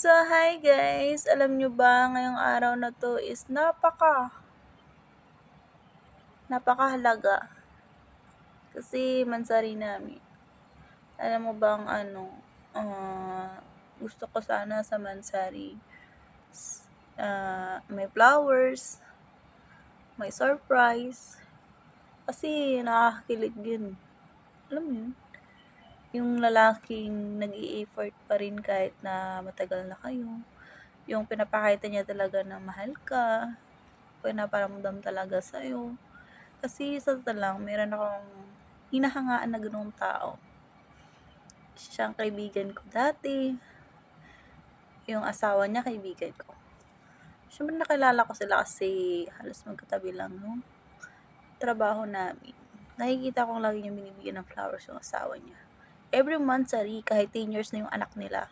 So, hi guys! Alam nyo ba, ngayong araw na to is napakahalaga. Kasi mansari namin. Alam mo bang gusto ko sana sa mansari, may flowers, may surprise. Kasi nakakakilig yun. Alam mo yun? Yung lalaking nag-i-effort pa rin kahit na matagal na kayo. Yung pinapakita niya talaga na mahal ka, pinaparamdam talaga sa'yo. Kasi sa totoo lang, meron akong hinahangaan na ganoong tao. Siyang kaibigan ko dati, yung asawa niya kaibigan ko. Siyempre nakilala ko sila kasi halos magkatabi lang nung trabaho namin. Nakikita kong lagi niya binibigyan ng flowers yung asawa niya. Every month, kahit 10 years na yung anak nila,